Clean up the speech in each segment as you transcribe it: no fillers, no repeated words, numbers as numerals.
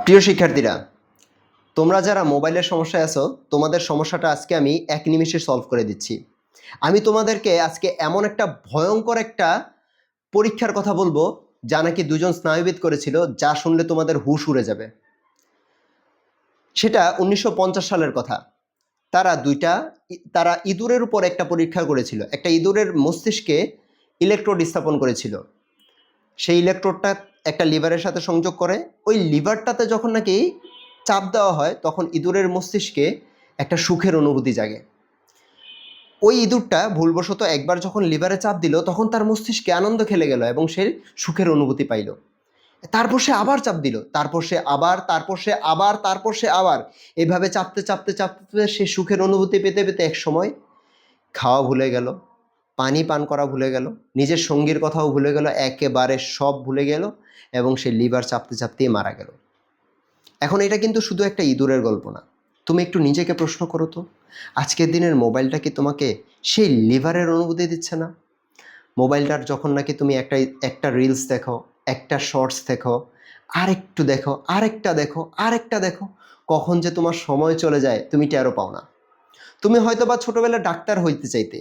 প্রিয় শিক্ষার্থীরা, তোমরা যারা মোবাইলের সমস্যায় আছো, তোমাদের সমস্যাটা আজকে আমি এক নিমিষে সলভ করে দিচ্ছি। আমি তোমাদেরকে আজকে এমন একটা ভয়ঙ্কর একটা পরীক্ষার কথা বলবো, যা নাকি দুজন স্নায়ুবিদ করেছিল, যা শুনলে তোমাদের হুঁশ উড়ে যাবে। সেটা 1950 সালের কথা। তারা ইঁদুরের উপর একটা পরীক্ষা করেছিল। একটা ইঁদুরের মস্তিষ্কে ইলেকট্রোড স্থাপন করেছিল। সেই ইলেকট্রোডটা একটা লিভারের সাথে সংযোগ করে। ওই লিভারটাতে যখন নাকি চাপ দেওয়া হয়, তখন ইঁদুরের মস্তিষ্কে একটা সুখের অনুভূতি জাগে। ওই ইঁদুরটা ভুলবশত একবার যখন লিভারে চাপ দিল, তখন তার মস্তিষ্কে আনন্দ খেলে গেল এবং সে সুখের অনুভূতি পাইল। তারপর সে আবার চাপ দিল, তারপর সে আবার এভাবে চাপতে চাপতে চাপতে সে সুখের অনুভূতি পেতে পেতে এক সময় খাওয়া ভুলে গেল, পানি পান করা ভুলে গেল, নিজের সঙ্গীর কথাও ভুলে গেল, একেবারে সব ভুলে গেল এবং সে লিভার চাপতে চাপতেই মারা গেল। এখন এটা কিন্তু শুধু একটা ইঁদুরের গল্প না। তুমি একটু নিজেকে প্রশ্ন করো তো, আজকের দিনের মোবাইলটা কি তোমাকে সেই লিভারের অনুভূতি দিচ্ছে না? মোবাইলটার যখন নাকি তুমি একটা রিলস দেখো, একটা শর্টস দেখো, আরেকটু দেখো, আরেকটা দেখো, কখন যে তোমার সময় চলে যায় তুমি টেরও পাও না। তুমি হয়তো বা ছোটোবেলায় ডাক্তার হইতে চাইতে,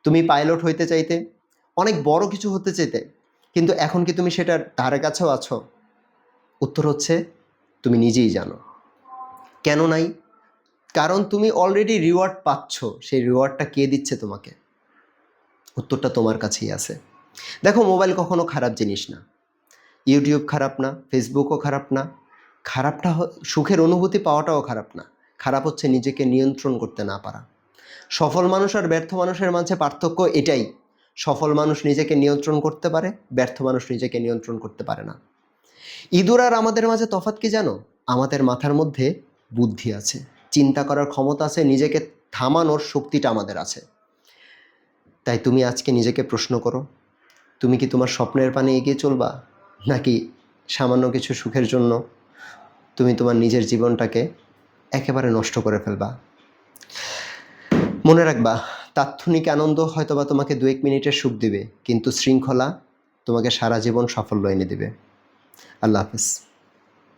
তুমি পাইলট হইতে চাইতে, অনেক বড় কিছু হতে চাইতে, কিন্তু এখন কি তুমি সেটার ধারে কাছেও আছো? উত্তর হচ্ছে তুমি নিজেই জানো। কেন নাই? কারণ তুমি অলরেডি রিওয়ার্ড পাচ্ছ। সেই রিওয়ার্ডটা কে দিচ্ছে তোমাকে? উত্তরটা তোমার কাছেই আছে। দেখো, মোবাইল কখনো খারাপ জিনিস না, ইউটিউব খারাপ না, ফেসবুকও খারাপ না। সুখের অনুভূতি পাওয়াটাও খারাপ না। খারাপ হচ্ছে নিজেকে নিয়ন্ত্রণ করতে না পারা। সফল মানুষ আর ব্যর্থ মানুষের মাঝে পার্থক্য এটাই, সফল মানুষ নিজেকে নিয়ন্ত্রণ করতে পারে, ব্যর্থ মানুষ নিজেকে নিয়ন্ত্রণ করতে পারে না। ইঁদুর আর আমাদের মাঝে তফাৎ কি জানো? আমাদের মাথার মধ্যে বুদ্ধি আছে, চিন্তা করার ক্ষমতা আছে, নিজেকে থামানোর শক্তিটা আমাদের আছে। তাই তুমি আজকে নিজেকে প্রশ্ন করো, তুমি কি তোমার স্বপ্নের পানে এগিয়ে চলবা, নাকি সামান্য কিছু সুখের জন্য তুমি তোমার নিজের জীবনটাকে একেবারে নষ্ট করে ফেলবা? মনে রাখবা, তাৎক্ষণিক আনন্দ হয়তোবা তোমাকে 2-1 মিনিটের সুখ দিবে, কিন্তু শৃঙ্খলা তোমাকে সারা জীবন সাফল্য এনে দেবে। আল্লাহ হাফেজ।